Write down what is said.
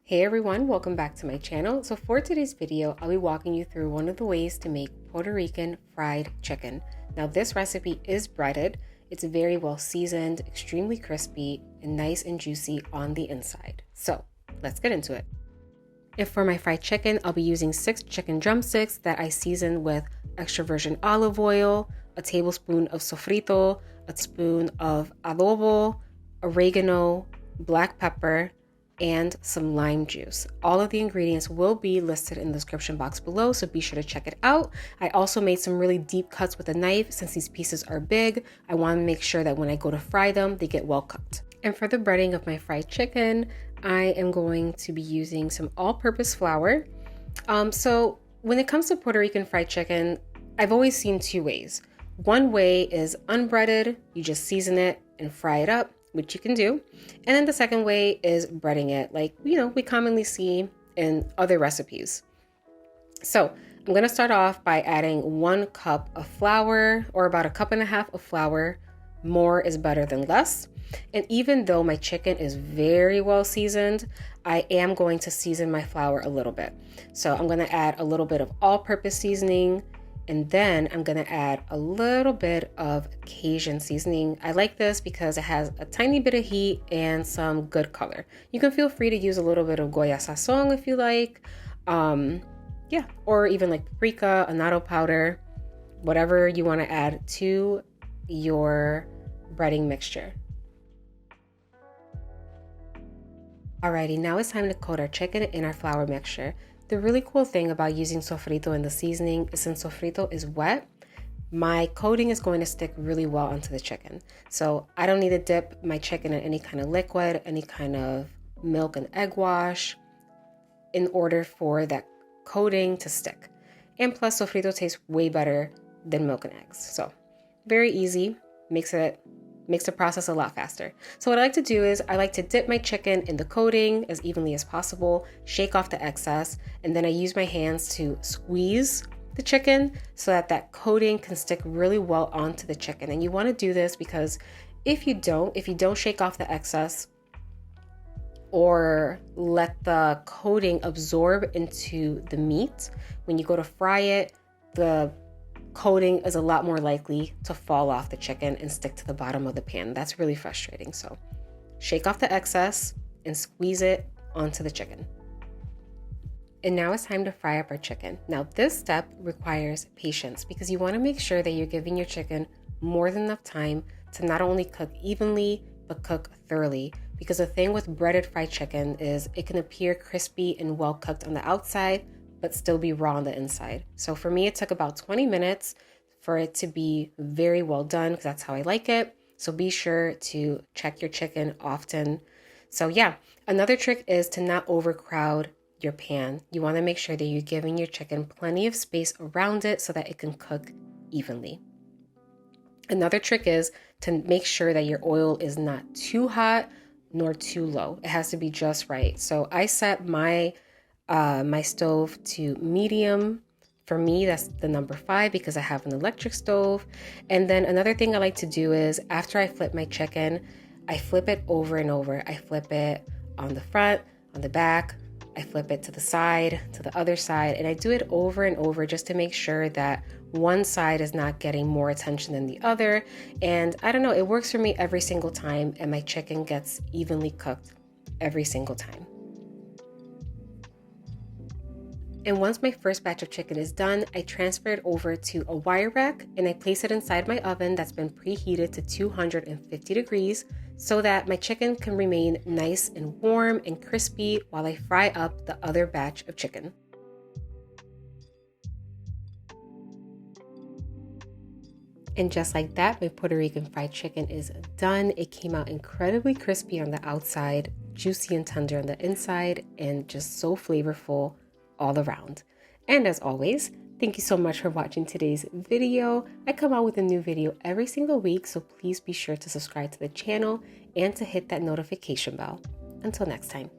Hey everyone, welcome back to my channel. So for today's video, I'll be walking you through one of the ways to make Puerto Rican fried chicken. Now this recipe is breaded. It's very well seasoned, extremely crispy, and nice and juicy on the inside. So let's get into it. And for my fried chicken, I'll be using 6 chicken drumsticks that I seasoned with extra virgin olive oil, a tablespoon of sofrito, a spoon of adobo, oregano, black pepper, and some lime juice. All of the ingredients will be listed in the description box below, so be sure to check it out. I also made some really deep cuts with a knife. Since these pieces are big, I want to make sure that when I go to fry them, they get well cooked. And for the breading of my fried chicken, I am going to be using some all-purpose flour. So when it comes to Puerto Rican fried chicken, I've always seen 2 ways. One way is unbreaded, you just season it and fry it up, which you can do. And then the second way is breading it, like, we commonly see in other recipes. So I'm gonna start off by adding 1 cup of flour, or about 1.5 cups of flour. More is better than less. And even though my chicken is very well seasoned, I am going to season my flour a little bit. So I'm gonna add a little bit of all-purpose seasoning, and then I'm gonna add a little bit of Cajun seasoning. I like this because it has a tiny bit of heat and some good color. You can feel free to use a little bit of Goya sazon if you like. Or even like paprika, annatto powder, whatever you wanna add to your breading mixture. Alrighty, now it's time to coat our chicken in our flour mixture. The really cool thing about using sofrito in the seasoning is since sofrito is wet, my coating is going to stick really well onto the chicken. So I don't need to dip my chicken in any kind of liquid, any kind of milk and egg wash in order for that coating to stick. And plus sofrito tastes way better than milk and eggs. So very easy, makes the process a lot faster. So what I like to do is I like to dip my chicken in the coating as evenly as possible, shake off the excess, and then I use my hands to squeeze the chicken so that that coating can stick really well onto the chicken. And you want to do this because if you don't shake off the excess or let the coating absorb into the meat, when you go to fry it, the coating is a lot more likely to fall off the chicken and stick to the bottom of the pan. That's really frustrating. So shake off the excess and squeeze it onto the chicken. And now it's time to fry up our chicken. Now this step requires patience because you want to make sure that you're giving your chicken more than enough time to not only cook evenly, but cook thoroughly. Because the thing with breaded fried chicken is it can appear crispy and well cooked on the outside, but still be raw on the inside. So for me, it took about 20 minutes for it to be very well done because that's how I like it. So be sure to check your chicken often. So yeah, another trick is to not overcrowd your pan. You want to make sure that you're giving your chicken plenty of space around it so that it can cook evenly. Another trick is to make sure that your oil is not too hot nor too low. It has to be just right. So I set my stove to medium. For me, that's the number 5 because I have an electric stove. And then another thing I like to do is after I flip my chicken, I flip it over and over. I flip it on the front, on the back, I flip it to the side, to the other side, and I do it over and over just to make sure that one side is not getting more attention than the other. And I don't know, it works for me every single time, and my chicken gets evenly cooked every single time. And once my first batch of chicken is done, I transfer it over to a wire rack and I place it inside my oven that's been preheated to 250 degrees so that my chicken can remain nice and warm and crispy while I fry up the other batch of chicken. And just like that, my Puerto Rican fried chicken is done. It came out incredibly crispy on the outside, juicy and tender on the inside, and just so flavorful all around. And as always, thank you so much for watching today's video. I come out with a new video every single week, so please be sure to subscribe to the channel and to hit that notification bell. Until next time.